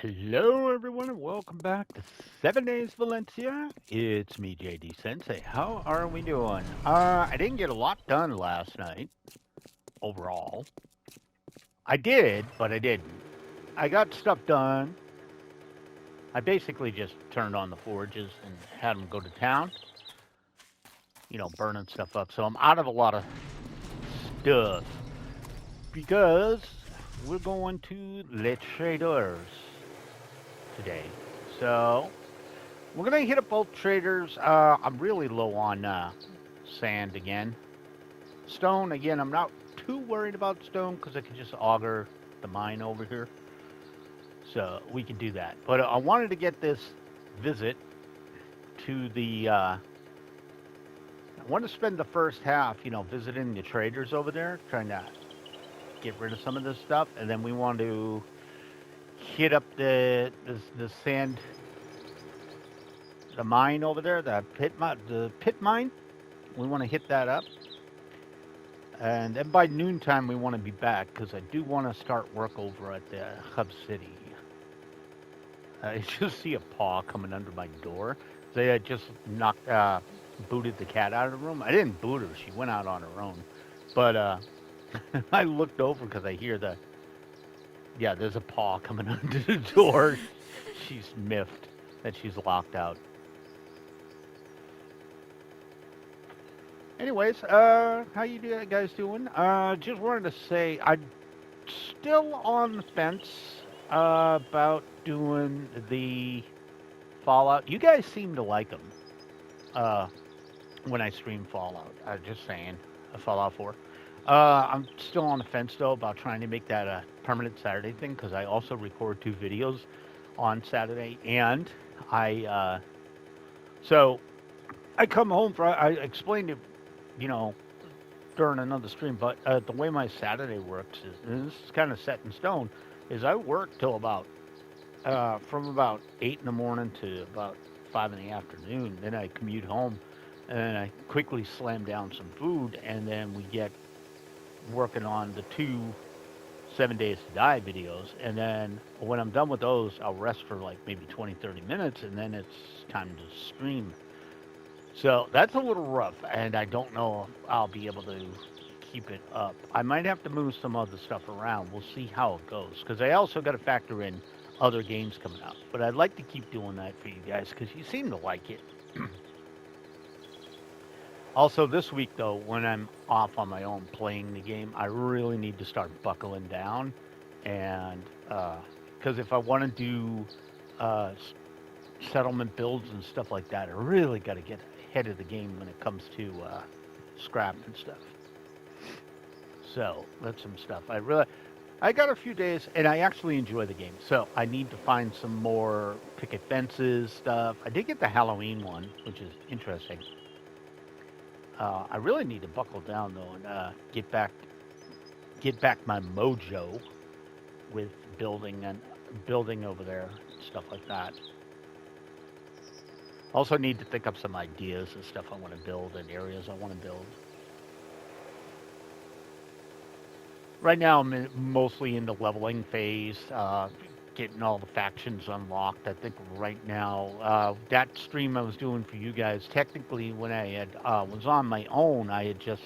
Hello, everyone, and welcome back to 7 Days Valencia. It's me, JD Sensei. How are we doing? I didn't get a lot done last night overall. I did, but I didn't. I got stuff done. I basically just turned on the forges and had them go to town, burning stuff up. So I'm out of a lot of stuff because we're going to Les Traders today. So we're gonna hit up both traders. I'm really low on sand again. Stone again. I'm not too worried about stone because I can just auger the mine over here, so we can do that. But I wanted to get this visit to the. I want to spend the first half, visiting the traders over there, trying to get rid of some of this stuff, and then we want to hit up the sand, the mine over there, the pit mine. We want to hit that up. And then by noontime, we want to be back because I do want to start work over at the hub city. I just see a paw coming under my door. They had just booted the cat out of the room. I didn't boot her; she went out on her own. But I looked over because I hear there's a paw coming under the door. She's miffed that she's locked out. Anyways, how you guys doing? Just wanted to say I'm still on the fence about doing the Fallout. You guys seem to like them when I stream Fallout. Just saying, Fallout 4. I'm still on the fence though about trying to make that a permanent Saturday thing because I also record 2 videos on Saturday, and I so I come home for I explained it, you know, during another stream, but the way my Saturday works is, and this is kind of set in stone, is I work till about from about 8 in the morning to about 5 in the afternoon. Then I commute home, and then I quickly slam down some food, and then we get working on the 2 7 Days to Die videos. And then when I'm done with those, I'll rest for like maybe 20, 30 minutes, and then it's time to stream. So that's a little rough, and I don't know if I'll be able to keep it up. I might have to move some other stuff around. We'll see how it goes, because I also got to factor in other games coming out. But I'd like to keep doing that for you guys, because you seem to like it. Also, this week, though, when I'm off on my own playing the game, I really need to start buckling down. And because if I want to do uh, settlement builds and stuff like that, I really got to get ahead of the game when it comes to scrap and stuff. So that's some stuff. I got a few days, and I actually enjoy the game. So I need to find some more picket fences stuff. I did get the Halloween one, which is interesting. I really need to buckle down though and get back my mojo with building over there, stuff like that. Also need to think up some ideas and stuff I want to build and areas I want to build. Right now, mostly in the leveling phase, getting all the factions unlocked. I think right now, that stream I was doing for you guys, technically, when I had was on my own, I had just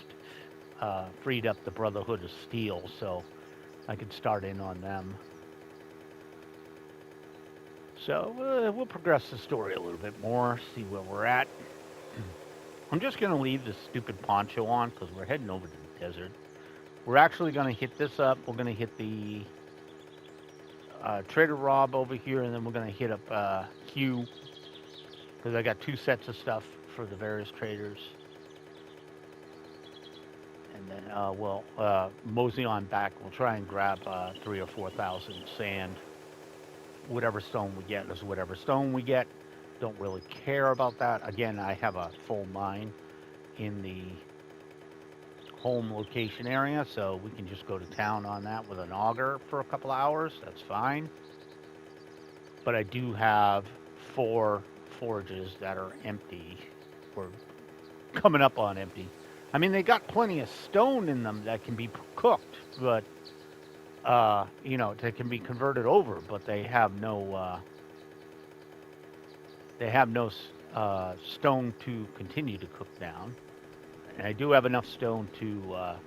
freed up the Brotherhood of Steel, so I could start in on them. So we'll progress the story a little bit more, see where we're at. I'm just going to leave this stupid poncho on because we're heading over to the desert. We're actually going to hit this up. We're going to hit the Trader Rob over here, and then we're going to hit up Hugh because I got 2 sets of stuff for the various traders. And then we'll mosey on back. We'll try and grab 3 or 4,000 sand. Whatever stone we get is whatever stone we get. Don't really care about that. Again, I have a full mine in the home location area, so we can just go to town on that with an auger for a couple hours. That's fine. But I do have 4 forges that are empty, or coming up on empty. I mean, they got plenty of stone in them that can be cooked, but they can be converted over, but they have no stone to continue to cook down. And I do have enough stone to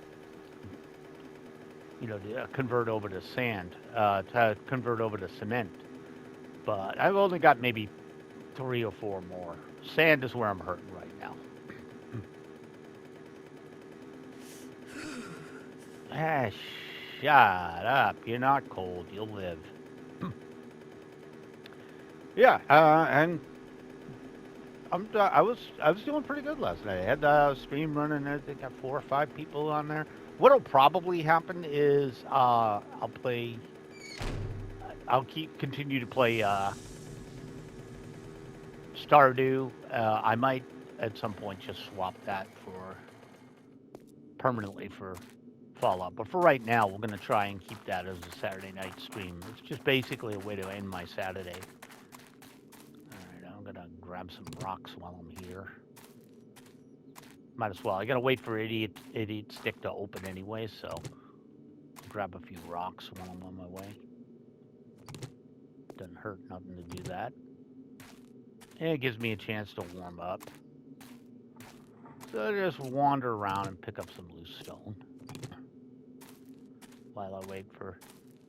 convert over to sand, to convert over to cement. But I've only got maybe 3 or 4 more. Sand is where I'm hurting right now. Ah, shut up. You're not cold. You'll live. Yeah, and I was doing pretty good last night. I had the stream running. I think I got 4 or 5 people on there. What'll probably happen is I'll continue to play Stardew. I might at some point just swap that for permanently for Fallout. But for right now, we're gonna try and keep that as a Saturday night stream. It's just basically a way to end my Saturday. All right, I'm gonna grab some rocks while I'm here. Might as well. I gotta wait for idiot stick to open anyway, so grab a few rocks while I'm on my way. Doesn't hurt nothing to do that. And it gives me a chance to warm up. So I just wander around and pick up some loose stone while I wait for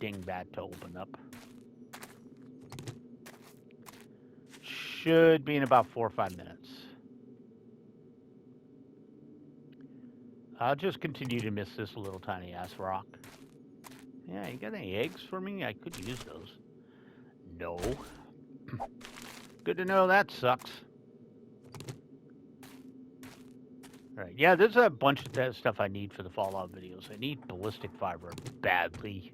Dingbat to open up. Should be in about 4 or 5 minutes. I'll just continue to miss this little tiny ass rock. Yeah, you got any eggs for me? I could use those. No. Good to know that sucks. Alright, yeah, there's a bunch of that stuff I need for the Fallout videos. I need ballistic fiber badly.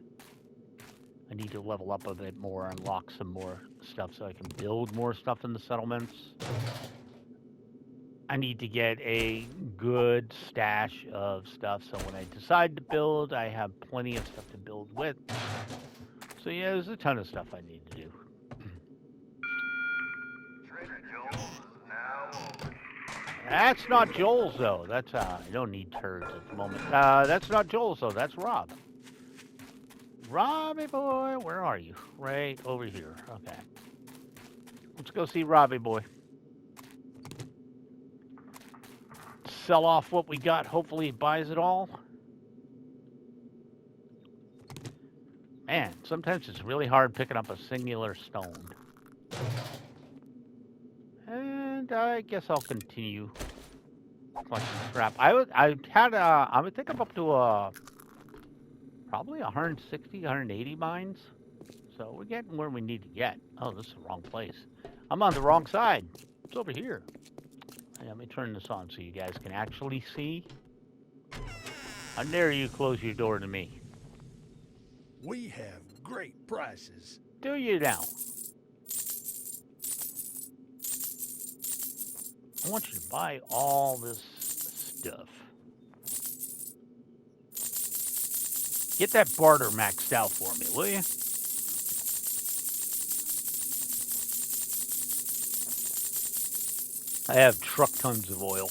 I need to level up a bit more, unlock some more stuff so I can build more stuff in the settlements. I need to get a good stash of stuff so when I decide to build, I have plenty of stuff to build with. So yeah, there's a ton of stuff I need to do. That's not Joel's though. That's I don't need turds at the moment. That's not Joel's though. That's Rob. Robbie boy, where are you? Right over here. Okay. Let's go see Robbie boy. Sell off what we got. Hopefully he buys it all. Man, sometimes it's really hard picking up a singular stone. And I guess I'll continue collecting scrap. I think I'm up to probably 160, 180 mines. So we're getting where we need to get. Oh, this is the wrong place. I'm on the wrong side. It's over here. Let me turn this on so you guys can actually see. How dare you close your door to me? We have great prices. Do you now? I want you to buy all this stuff. Get that barter maxed out for me, will you? I have truck tons of oil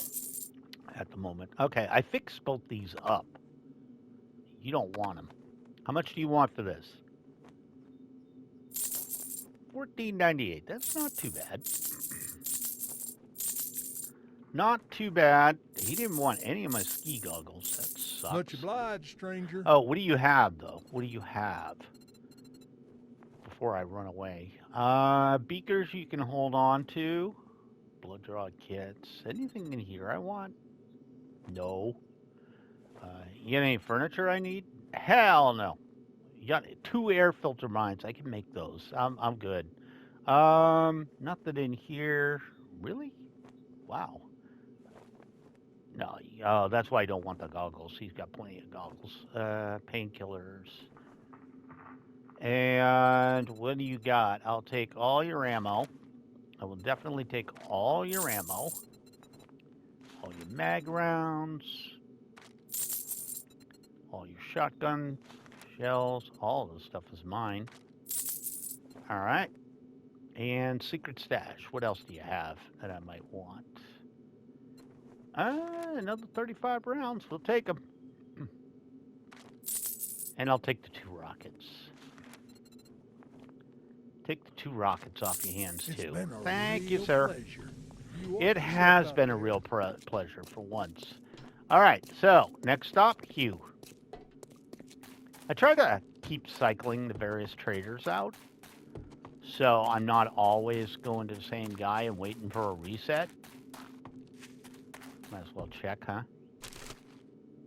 at the moment. Okay, I fixed both these up. You don't want them. How much do you want for this? $14.98. That's not too bad. Not too bad. He didn't want any of my ski goggles. That sucks. Much obliged, stranger. Oh, what do you have, though? What do you have? Before I run away. Beakers you can hold on to. Blood draw kits. Anything in here I want? No. You got any furniture I need? Hell no. You got 2 air filter mines. I can make those. I'm good. Nothing in here. Really? Wow. No, that's why I don't want the goggles. He's got plenty of goggles. Painkillers. And what do you got? I'll take all your ammo. I will definitely take all your ammo. All your mag rounds. All your shotgun shells. All this stuff is mine. Alright. And secret stash. What else do you have that I might want? Another 35 rounds. We'll take them. And I'll take the 2 rockets. Take the 2 rockets off your hands, It's too. been a Thank you, real sir. pleasure. You It open yourself has up been a there. real pleasure for once. All right, so next stop, Hugh. I try to keep cycling the various traders out, so I'm not always going to the same guy and waiting for a reset. Might as well check, huh?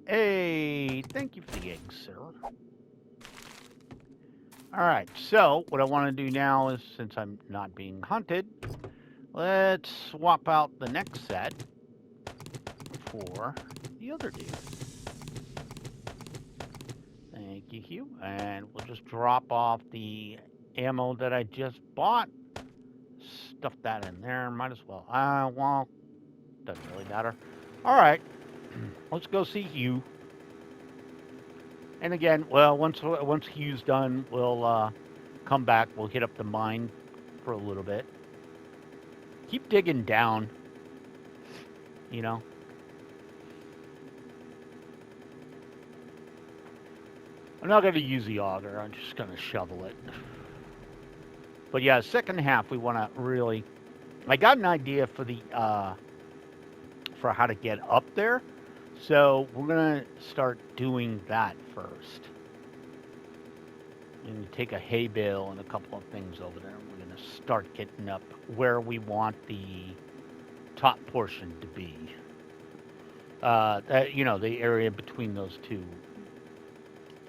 Hey, thank you for the eggs, sir. All right, so what I want to do now is, since I'm not being hunted, let's swap out the next set for the other dude. Thank you, Hugh. And we'll just drop off the ammo that I just bought. Stuff that in there. Might as well. Well, doesn't really matter. All right, let's go see Hugh. And again, well, once Hugh's done, we'll come back. We'll hit up the mine for a little bit. Keep digging down. You know. I'm not going to use the auger. I'm just going to shovel it. But yeah, second half we want to really. I got an idea for the for how to get up there, so we're gonna start doing that first. And take a hay bale and a couple of things over there. We're gonna start getting up where we want the top portion to be. You know, the area between those two,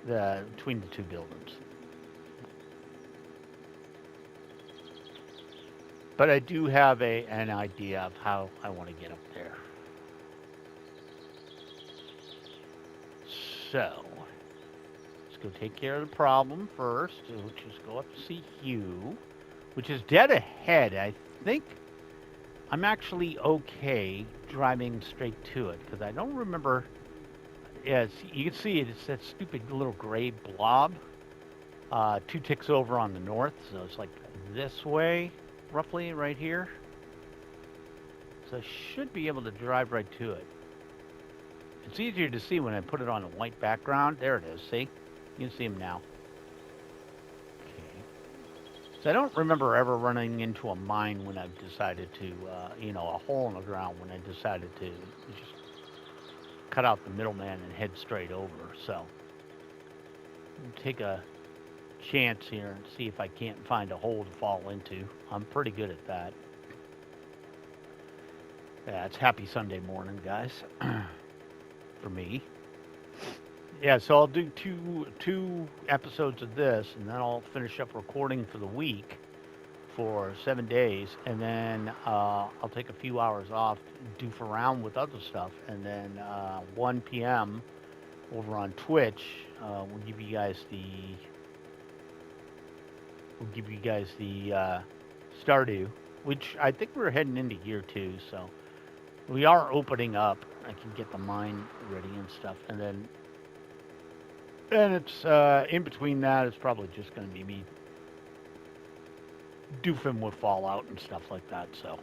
between the two buildings. But I do have an idea of how I want to get up there. So, let's go take care of the problem first, which is go up to see Hugh, which is dead ahead. I think I'm actually okay driving straight to it, because I don't remember. Yeah, you can see it. It's that stupid little gray blob. 2 ticks over on the north, so it's like this way, roughly, right here. So I should be able to drive right to it. It's easier to see when I put it on a white background. There it is, see? You can see him now. Okay. So I don't remember ever running into a mine when I've decided to, you know, a hole in the ground when I decided to just cut out the middleman and head straight over. So take a chance here and see if I can't find a hole to fall into. I'm pretty good at that. Yeah, it's happy Sunday morning, guys. For me. Yeah, so I'll do two episodes of this, and then I'll finish up recording for the week for 7 days, and then I'll take a few hours off, doof around with other stuff, and then 1 p.m. over on Twitch, we'll give you guys the Stardew, which I think we're heading into year 2, so we are opening up. I can get the mine ready and stuff, and then it's in between that. It's probably just going to be me doofing with Fallout and stuff like that. So,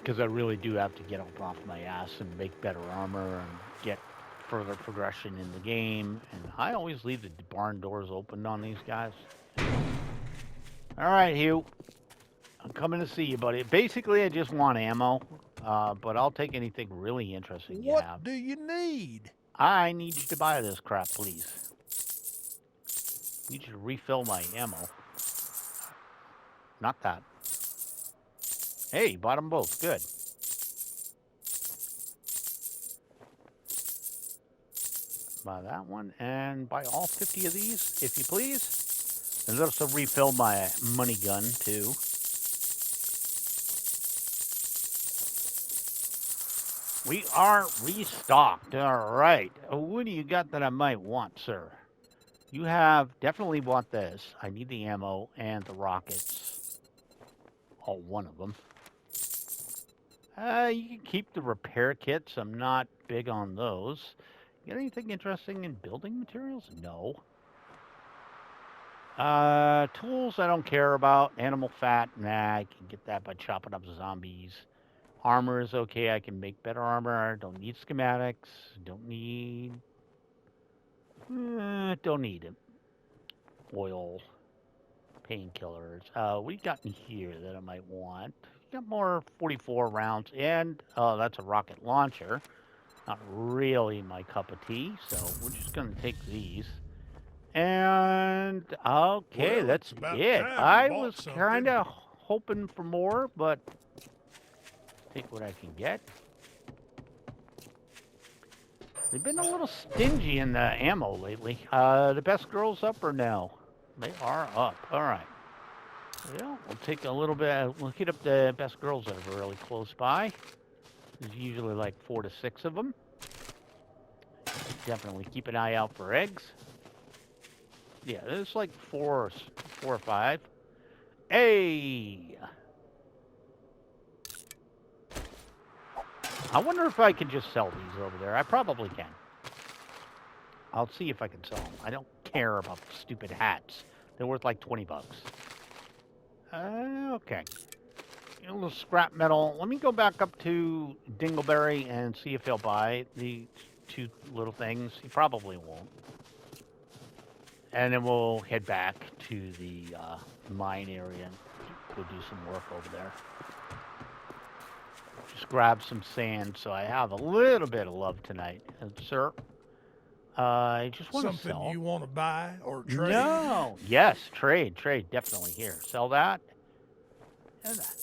because I really do have to get up off my ass and make better armor and get further progression in the game. And I always leave the barn doors open on these guys. All right, Hugh. I'm coming to see you, buddy. Basically, I just want ammo, but I'll take anything really interesting you have. What do you need? I need you to buy this crap, please. I need you to refill my ammo. Not that. Hey, you bought them both. Good. Buy that one, and buy all 50 of these, if you please. And also refill my money gun, too. We are restocked. All right. What do you got that I might want, sir? You have definitely want this. I need the ammo and the rockets. Oh, one of them. You can keep the repair kits. I'm not big on those. You got anything interesting in building materials? No. Tools I don't care about. Animal fat, nah, I can get that by chopping up zombies. Armor is okay. I can make better armor. Don't need schematics. Don't need. Don't need it. Oil. Painkillers. What do you got in here that I might want? Got more 44 rounds, and that's a rocket launcher. Not really my cup of tea, so we're just gonna take these. And okay, Well, that's it's about it. time you I bought was something. kind of hoping for more, but take what I can get. They've been a little stingy in the ammo lately. The best girls up or no? They are up. All right. Yeah, we'll take a little bit. We'll hit up the best girls that are really close by. There's usually like 4 to 6 of them. Definitely keep an eye out for eggs. Yeah, there's like four or five. Hey! I wonder if I can just sell these over there. I probably can. I'll see if I can sell them. I don't care about the stupid hats. They're worth like 20 bucks. Okay. A little scrap metal. Let me go back up to Dingleberry and see if he'll buy the 2 little things. He probably won't. And then we'll head back to the mine area and go do some work over there. Just grab some sand so I have a little bit of love tonight. Sir, I just want to Something sell. you want to buy or trade? No. Yes, trade, definitely here. Sell that. And that.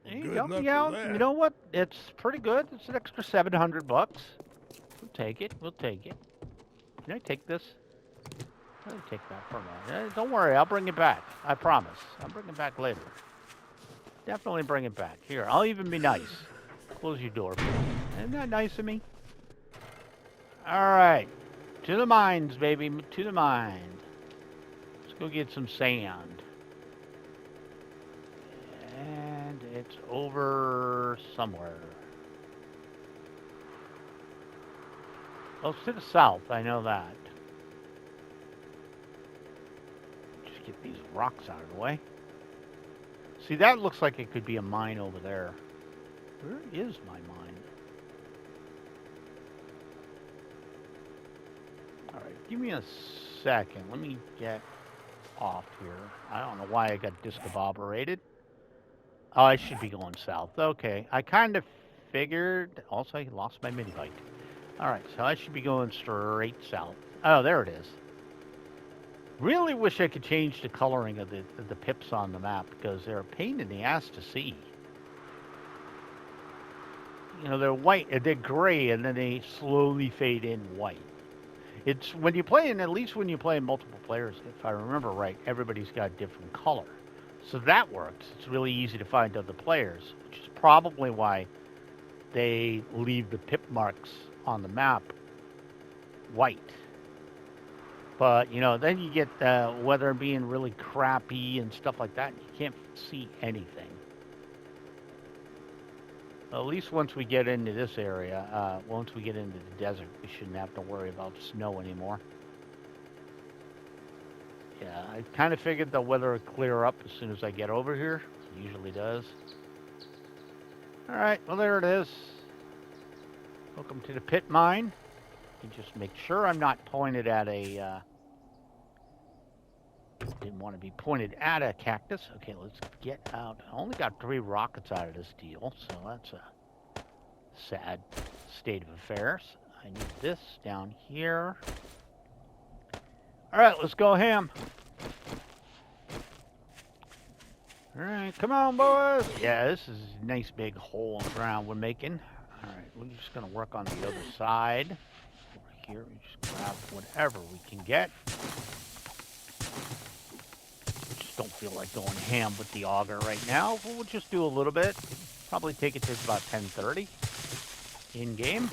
There you Good go. luck Yeah, with that. you know what? It's pretty good. It's an extra 700 bucks. We'll take it. Can I take this? Let me take that for a minute. Don't worry, I'll bring it back. I promise. I'll bring it back later. Definitely bring it back. Here, I'll even be nice. Close your door, please. Isn't that nice of me? All right. To the mines, baby. To the mines. Let's go get some sand. And it's over somewhere. Oh, it's to the south. I know that. Just get these rocks out of the way. See, that looks like it could be a mine over there. Where is my mine? All right, give me a second. Let me get off here. I don't know why I got discombobulated. Oh, I should be going south. Okay, I kind of figured. Also, I lost my mini bike. All right, so I should be going straight south. Oh, there it is. Really wish I could change the coloring of the pips on the map because they're a pain in the ass to see. You know, they're white, they're gray, and then they slowly fade in white. It's when you play, and at least when you play multiple players, if I remember right, everybody's got a different color. So that works. It's really easy to find other players, which is probably why they leave the pip marks on the map white. But, you know, then you get the weather being really crappy and stuff like that. You can't see anything. At least once we get into this area, once we get into the desert, we shouldn't have to worry about snow anymore. Yeah, I kind of figured the weather would clear up as soon as I get over here. It usually does. All right, well, there it is. Welcome to the pit mine. You just make sure I'm not pointed at a... didn't want to be pointed at a cactus. Okay, let's get out. I only got 3 rockets out of this deal, so that's a sad state of affairs. I need this down here. All right, let's go ham. All right, come on, boys. Yeah, this is a nice big hole in the ground we're making. All right, we're just going to work on the other side. Over here, we just grab whatever we can get. Just don't feel like going ham with the auger right now. But we'll just do a little bit. Probably take it to about 10:30 in game.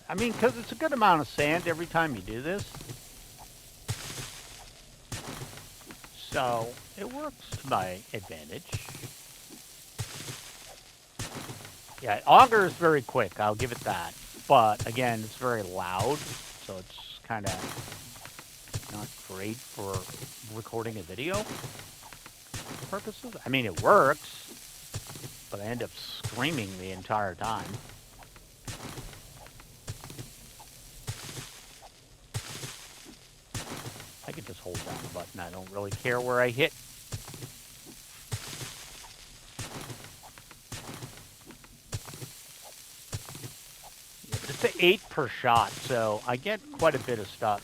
I mean, because it's a good amount of sand every time you do this. So, it works to my advantage. Yeah, auger is very quick, I'll give it that. But, again, it's very loud, so it's kind of not great for recording a video. purposes. I mean, it works, but I end up screaming the entire time. I could just hold down the button. I don't really care where I hit. Yeah, but it's an 8 per shot, so I get quite a bit of stuff.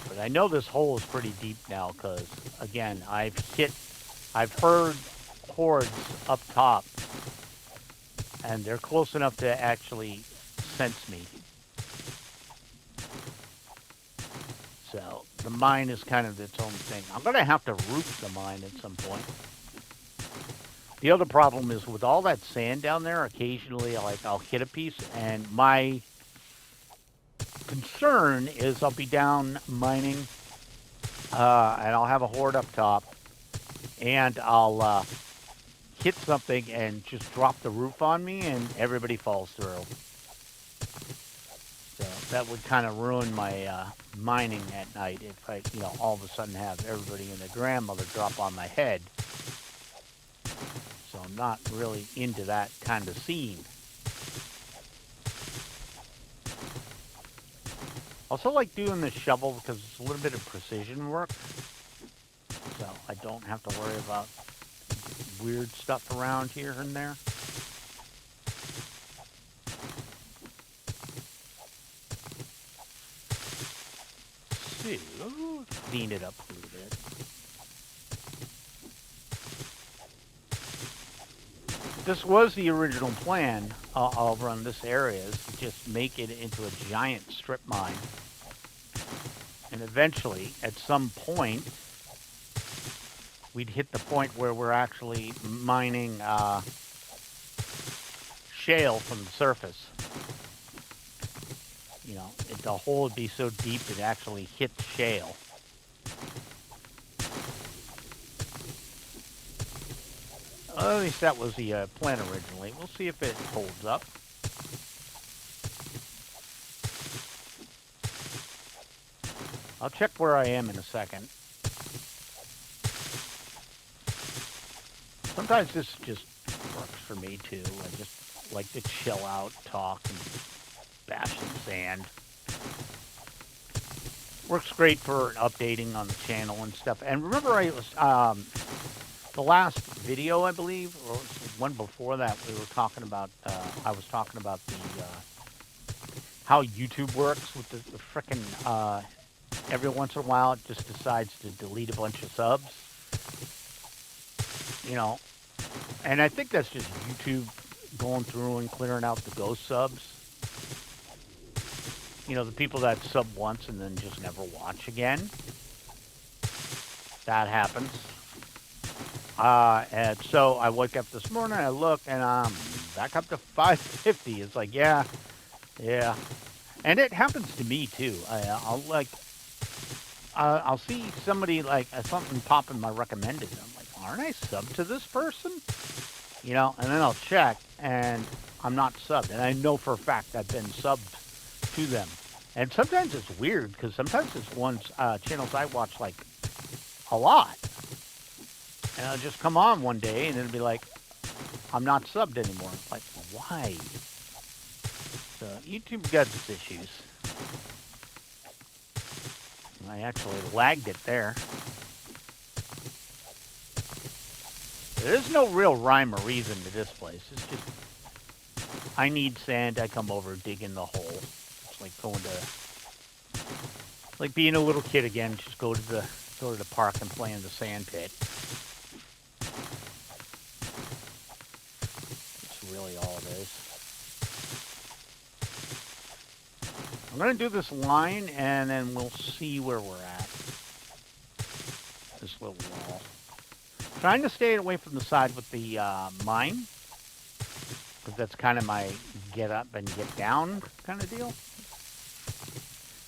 But I know this hole is pretty deep now because, again, I've heard hordes up top, and they're close enough to actually sense me. So the mine is kind of its own thing. I'm going to have to roof the mine at some point. The other problem is with all that sand down there, occasionally I'll hit a piece, and my concern is I'll be down mining, and I'll have a horde up top, and I'll hit something and just drop the roof on me, and everybody falls through. So that would kind of ruin my mining at night if I, all of a sudden have everybody and their grandmother drop on my head. So I'm not really into that kind of scene. Also like doing the shovel because it's a little bit of precision work. So I don't have to worry about weird stuff around here and there. So, clean it up a little bit. This was the original plan over on this area, is to just make it into a giant strip mine. And eventually, at some point, we'd hit the point where we're actually mining shale from the surface. The hole would be so deep it actually hits shale. At least that was the plan originally. We'll see if it holds up. I'll check where I am in a second. Sometimes this just works for me too. I just like to chill out, talk, and bash some sand. Works great for updating on the channel and stuff. And remember, I was the last video, I believe, or one before that, we were talking about. I was talking about the how YouTube works with the frickin' every once in a while it just decides to delete a bunch of subs. And I think that's just YouTube going through and clearing out the ghost subs. The people that sub once and then just never watch again. That happens. And so I woke up this morning, I look, and I'm back up to 550. It's like, yeah. And it happens to me, too. I'll see somebody, something pop in my recommended. I'm like, aren't I subbed to this person? And then I'll check, and I'm not subbed. And I know for a fact I've been subbed to them. And sometimes it's weird, because sometimes it's channels I watch, a lot. And I'll just come on one day, and it'll be like, I'm not subbed anymore. It's like, well, why? So, YouTube got its issues. I actually lagged it there. There's no real rhyme or reason to this place. It's just, I need sand, I come over, dig in the hole. It's like going to, like being a little kid again, just go to the park and play in the sand pit. That's really all it is. I'm going to do this line, and then we'll see where we're at. This little wall. Trying to stay away from the side with the mine, because that's kind of my get up and get down kind of deal.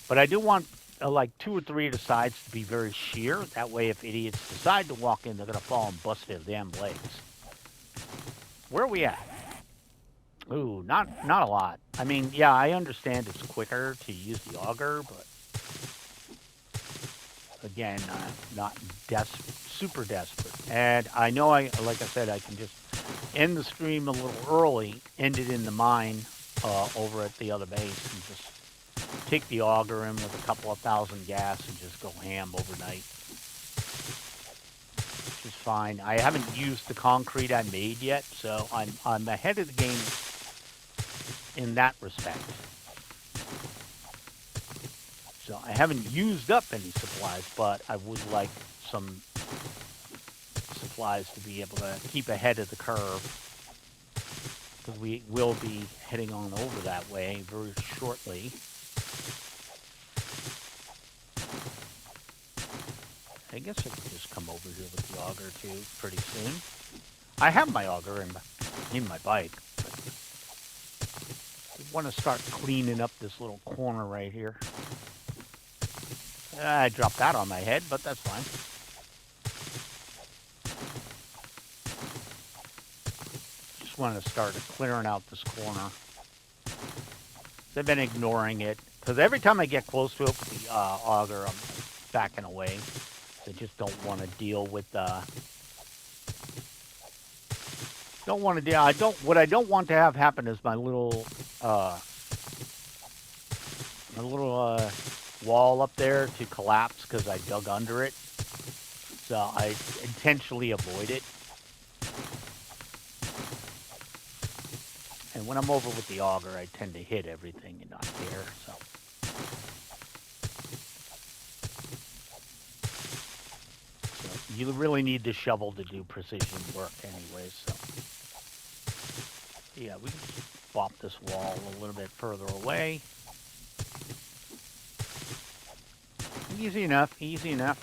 But I do want like 2 or 3 of the sides to be very sheer. That way, if idiots decide to walk in, they're going to fall and bust their damn legs. Where are we at? Ooh, not a lot. I mean, yeah, I understand it's quicker to use the auger, but again, not super desperate. And I know like I said, I can just end the stream a little early, end it in the mine over at the other base, and just take the auger in with a couple of thousand gas and just go ham overnight, which is fine. I haven't used the concrete I made yet, so I'm ahead of the game in that respect. So I haven't used up any supplies, but I would like some supplies to be able to keep ahead of the curve, because we will be heading on over that way very shortly. I guess I could just come over here with the auger too pretty soon. I have my auger in my bike, but I want to start cleaning up this little corner right here. I dropped that on my head, but that's fine. Just want to start clearing out this corner. I've been ignoring it, because every time I get close to it with the auger, I'm backing away. I just don't want to deal with don't want to deal. What I don't want to have happen is my little wall up there to collapse because I dug under it. So I intentionally avoid it. And when I'm over with the auger, I tend to hit everything and not care. So. You really need the shovel to do precision work anyways, so. Yeah, we can just bop this wall a little bit further away. Easy enough, easy enough.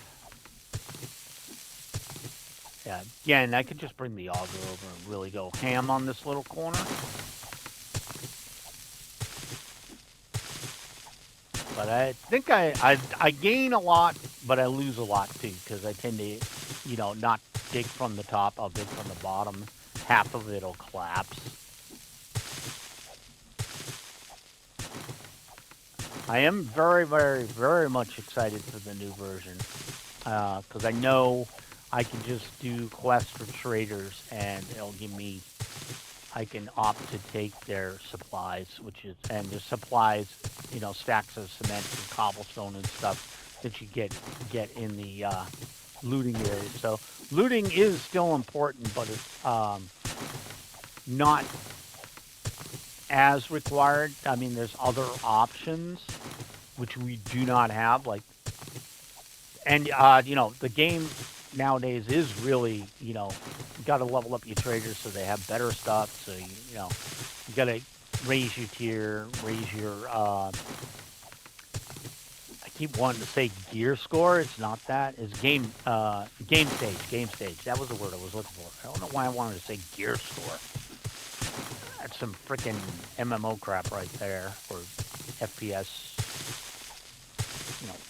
Yeah, again, I could just bring the auger over and really go ham on this little corner. But I think I gain a lot, but I lose a lot too, because I tend to, not dig from the top. I'll dig from the bottom. Half of it will collapse. I am very, very, very much excited for the new version, because I know I can just do quests for traders, and it'll give me. I can opt to take their supplies, and the supplies, stacks of cement and cobblestone and stuff that you get in the looting areas. So looting is still important, but it's not as required. I mean, there's other options which we do not have, and the game nowadays is really, you got to level up your traders so they have better stuff. So you got to raise your tier, raise your. I keep wanting to say gear score. It's not that. It's game stage. Game stage. That was the word I was looking for. I don't know why I wanted to say gear score. That's some freaking MMO crap right there, or FPS.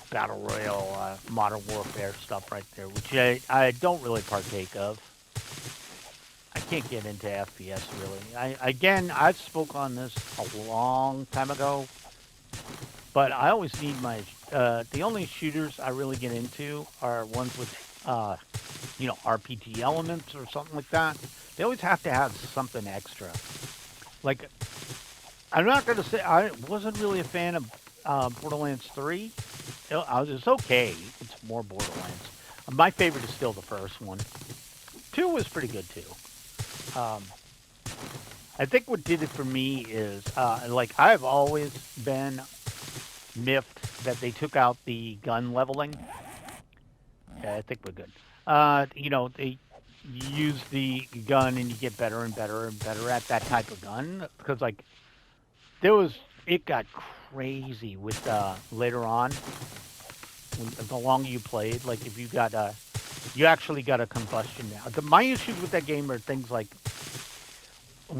Battle Royale, Modern Warfare stuff right there, which I don't really partake of. I can't get into FPS really. I've spoke on this a long time ago, but I always need my. The only shooters I really get into are ones with, RPG elements or something like that. They always have to have something extra. Like, I'm not gonna say I wasn't really a fan of Borderlands 3. It's okay. It's more Borderlands. My favorite is still the first one. 2 was pretty good too. I think what did it for me is, I've always been miffed that they took out the gun leveling. Yeah, I think we're good. They use the gun and you get better and better and better at that type of gun, because it got crazy with later on. The longer you played, like if you actually got a combustion now. My issues with that game are things like,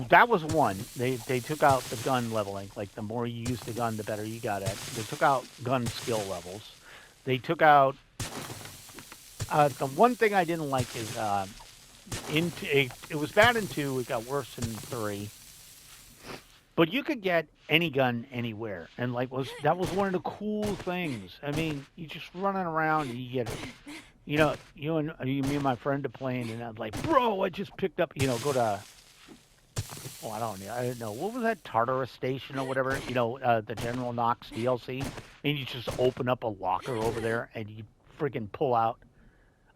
that was one. They took out the gun leveling. Like the more you use the gun, the better you got at. They took out gun skill levels. They took out. The one thing I didn't like is it was bad in 2. It got worse in 3. But you could get any gun anywhere, and like was that was one of the cool things. I mean, you just running around and you get, me and my friend are playing, and I'm like, bro, I just picked up, go to, oh, I don't know, what was that Tartarus Station or whatever, the General Knox DLC, and you just open up a locker over there, and you freaking pull out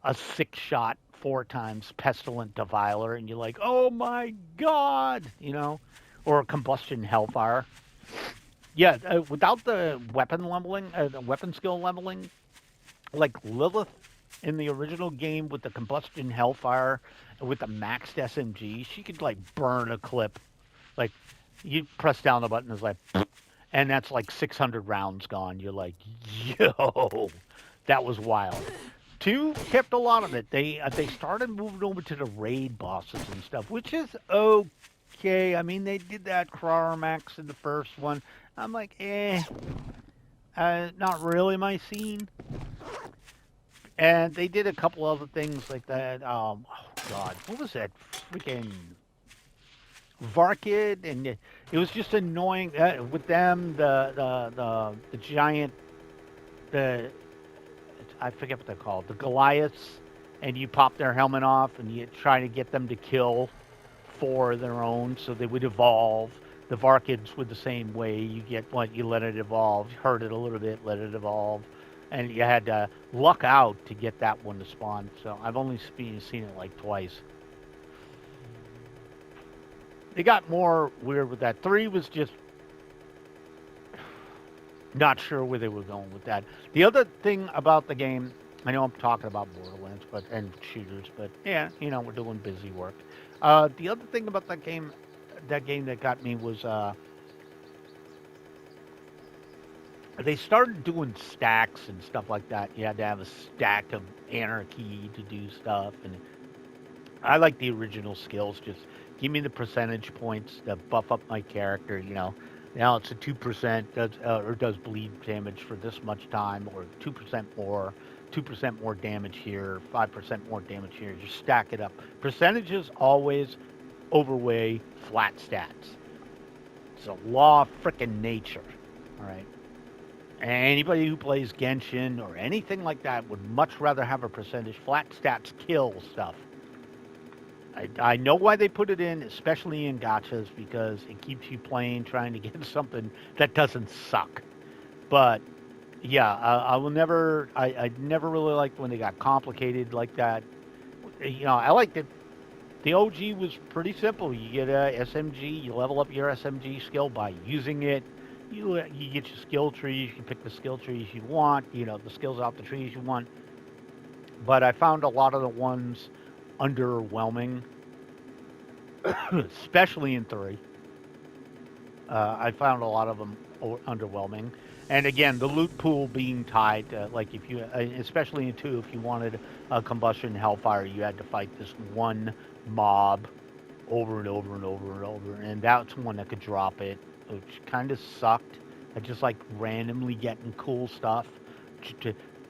a 6-shot 4 times pestilent defiler, and you're like, oh my god, or a combustion hellfire. Yeah, without the weapon leveling, the weapon skill leveling, like Lilith in the original game with the combustion hellfire with the maxed SMG, she could like burn a clip. Like you press down the button, it's like, and that's like 600 rounds gone. You're like, yo, that was wild. Two kept a lot of it. They started moving over to the raid bosses and stuff, which is okay. I mean, they did that Max in the first one. I'm like, not really my scene. And they did a couple other things like that. Oh God, what was that freaking Varkid? And it was just annoying with them. The giant, the I forget what they're called, the Goliaths, and you pop their helmet off, and you try to get them to kill 4 of their own, so they would evolve. The Varkids were the same way. You get what you let it evolve, hurt it a little bit, let it evolve, and you had to luck out to get that one to spawn. So I've only seen it like twice. They got more weird with that. 3 was just not sure where they were going with that. The other thing about the game, I know I'm talking about Borderlands, and shooters, but yeah, we're doing busy work. The other thing about that game that got me was they started doing stacks and stuff like that. You had to have a stack of anarchy to do stuff, and I like the original skills. Just give me the percentage points to buff up my character. Now it's a 2% does bleed damage for this much time, or 2% more, 2% more damage here, 5% more damage here. Just stack it up. Percentages always overweigh flat stats. It's a law of frickin' nature. All right. Anybody who plays Genshin or anything like that would much rather have a percentage. Flat stats kill stuff. I know why they put it in, especially in gachas, because it keeps you playing, trying to get something that doesn't suck. But yeah, I will never. I never really liked when they got complicated like that. I liked it. The OG was pretty simple. You get a SMG, you level up your SMG skill by using it. You get your skill trees. You pick the skill trees you want. The skills out the trees you want. But I found a lot of the ones underwhelming, especially in 3. I found a lot of them underwhelming. And again, the loot pool being tied to, like, if you, especially in 2, if you wanted a combustion hellfire, you had to fight this one mob over and over and over and over. And that's one that could drop it, which kind of sucked. I just like randomly getting cool stuff.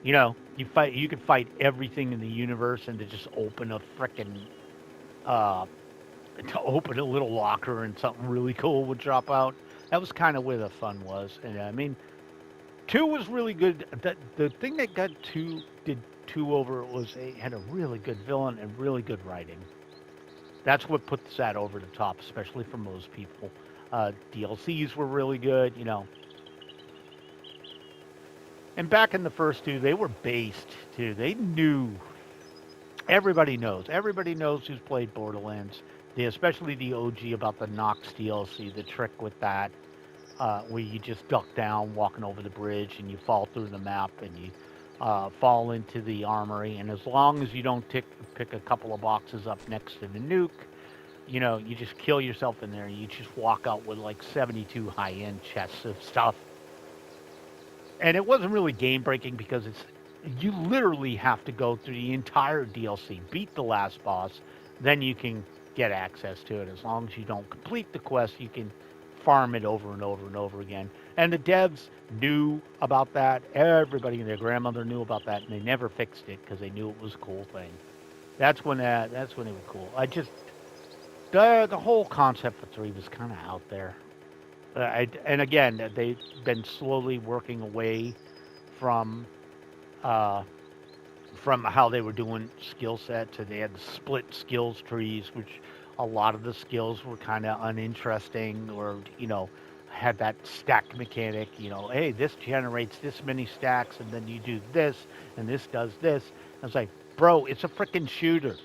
You could fight everything in the universe and to just open a frickin' to open a little locker and something really cool would drop out. That was kind of where the fun was. And I mean, 2 was really good. The thing that got 2 over was it had a really good villain and really good writing. That's what puts that over the top, especially for most people. DLCs were really good, And back in the first 2, they were based too. They knew. Everybody knows. Everybody knows who's played Borderlands. Especially the OG about the Nox DLC. The trick with that, where you just duck down, walking over the bridge, and you fall through the map, and you fall into the armory. And as long as you don't pick a couple of boxes up next to the nuke, you just kill yourself in there. And you just walk out with like 72 high-end chests of stuff. And it wasn't really game breaking because you literally have to go through the entire DLC, beat the last boss, then you can get access to it. As long as you don't complete the quest, you can farm it over and over and over again. And the devs knew about that. Everybody and their grandmother knew about that, and they never fixed it because they knew it was a cool thing. That's when it was cool. The whole concept for 3 was kind of out there. And again, they've been slowly working away from uh, how they were doing skill sets, and they had split skills trees, which a lot of the skills were kind of uninteresting, or had that stack mechanic. Hey, this generates this many stacks, and then you do this, and this does this. I was like, bro, it's a freaking shooter.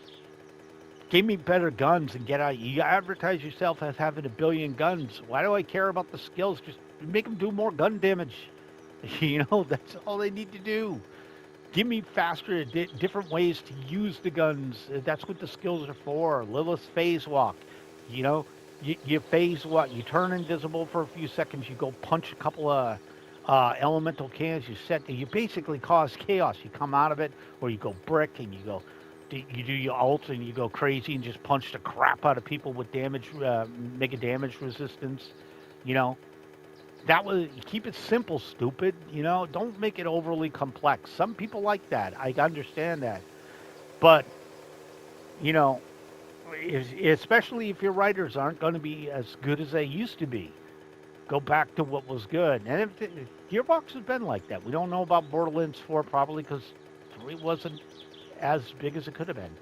Give me better guns and get out. You advertise yourself as having a billion guns. Why do I care about the skills? Just make them do more gun damage. That's all they need to do. Give me faster, different ways to use the guns. That's what the skills are for. Lilith's phase walk. You know, you phase walk. You turn invisible for a few seconds. You go punch a couple of elemental cannons. You basically cause chaos. You come out of it, or you go brick and you do your ult and you go crazy and just punch the crap out of people with damage, mega damage resistance. You know, that was keep it simple, stupid. Don't make it overly complex. Some people like that. I understand that, but you know, especially if your writers aren't going to be as good as they used to be, go back to what was good. And if Gearbox has been like that, we don't know about Borderlands 4 probably because 3 wasn't as big as it could have been.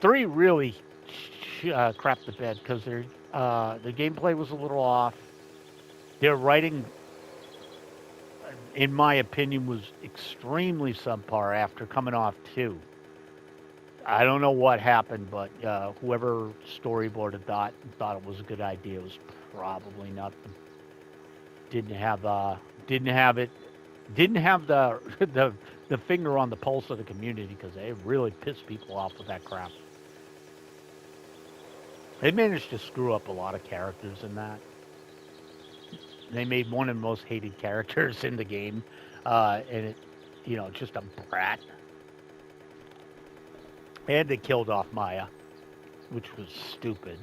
3 really crapped the bed because the gameplay was a little off. Their writing, in my opinion, was extremely subpar after coming off 2. I don't know what happened, but whoever storyboarded that thought it was a good idea. It was probably not. Didn't have didn't have it. Didn't have the the finger on the pulse of the community because they really pissed people off with that crap. They managed to screw up a lot of characters in that. They made one of the most hated characters in the game, and just a brat. And they killed off Maya, which was stupid.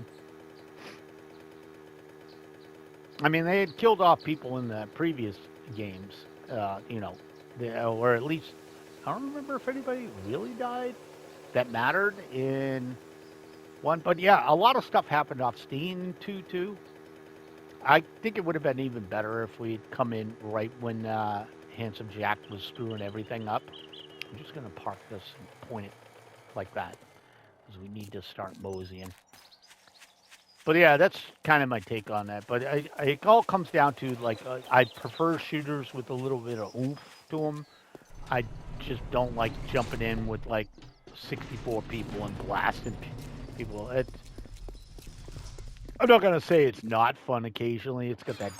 I mean, they had killed off people in the previous games, or at least I don't remember if anybody really died that mattered in one. But yeah, a lot of stuff happened off Steam too. I think it would have been even better if we'd come in right when Handsome Jack was screwing everything up. I'm just gonna park this and point it like that because we need to start moseying. But yeah, that's kind of my take on that. But it all comes down to like I prefer shooters with a little bit of oomph to them. I just don't like jumping in with like 64 people and blasting people. I'm not gonna say it's not fun occasionally. It's got that.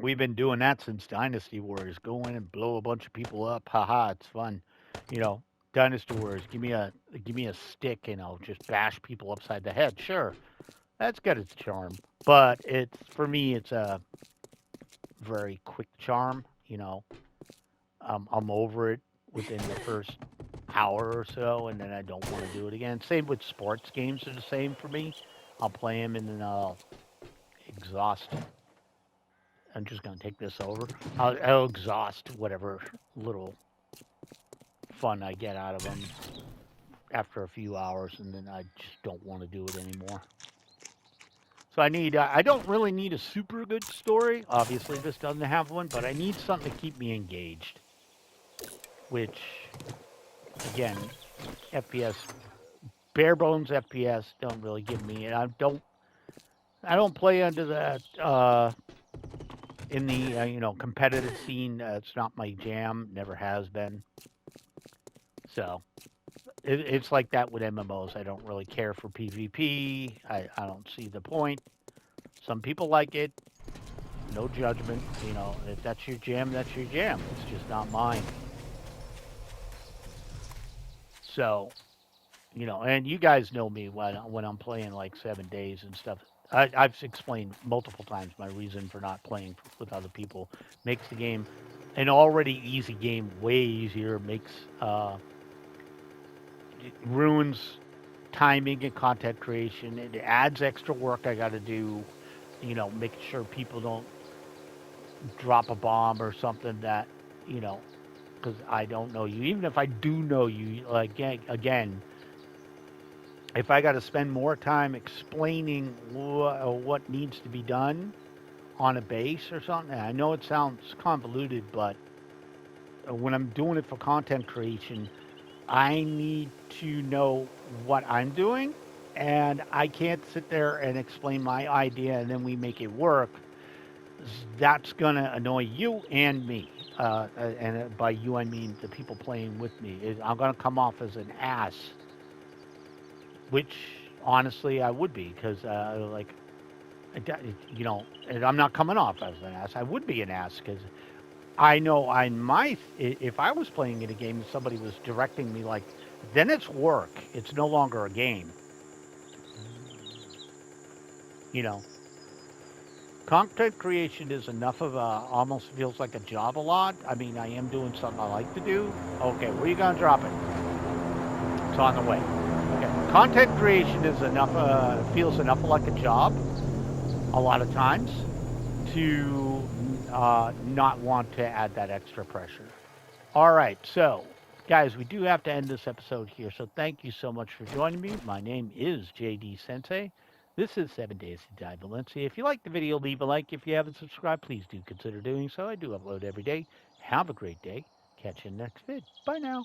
We've been doing that since Dynasty Warriors. Go in and blow a bunch of people up. Haha, it's fun. You know, Dynasty Warriors. Give me a stick and I'll just bash people upside the head. Sure, that's got its charm. But it's for me, it's a very quick charm. I'm over it within the first hour or so, and then I don't want to do it again. Same with sports games are the same for me. I'll play them and then I'll exhaust. I'm just gonna take this over. I'll exhaust whatever little fun I get out of them after a few hours, and then I just don't want to do it anymore. So I need. I don't really need a super good story. Obviously, this doesn't have one, but I need something to keep me engaged. Which, again, FPS, bare bones FPS don't really give me. And I don't. I don't play under that. In the competitive scene, it's not my jam. Never has been. So it's like that with MMOs. I don't really care for PvP. I don't see the point. Some people like it. No judgment. If that's your jam, that's your jam. It's just not mine. So, and you guys know me when I'm playing like 7 days and stuff. I've explained multiple times my reason for not playing with other people. Makes the game an already easy game way easier. Makes it ruins timing and content creation. It adds extra work I got to do. Making sure people don't drop a bomb or something that because I don't know you. Even if I do know you, like again, if I got to spend more time explaining what needs to be done on a base or something, I know it sounds convoluted, but when I'm doing it for content creation, I need to know what I'm doing, and I can't sit there and explain my idea and then we make it work. That's gonna annoy you and me. And by you, I mean the people playing with me. I'm gonna come off as an ass, which honestly I would be, because like, you know, and I'm not coming off as an ass. I would be an ass because I know I might, if I was playing in a game and somebody was directing me, like, then it's work. It's no longer a game. You know, content creation is enough of a, almost feels like a job a lot. I mean, I am doing something I like to do. Okay, where you gonna drop it? It's on the way. Okay, content creation is enough. Feels enough like a job a lot of times to not want to add that extra pressure. All right, so guys, we do have to end this episode here. So thank you so much for joining me. My name is JD Sensei. This is 7 Days to Die Valencia. If you like the video, leave a like. If you haven't subscribed, please do consider doing so. I do upload every day. Have a great day. Catch you in the next vid. Bye now.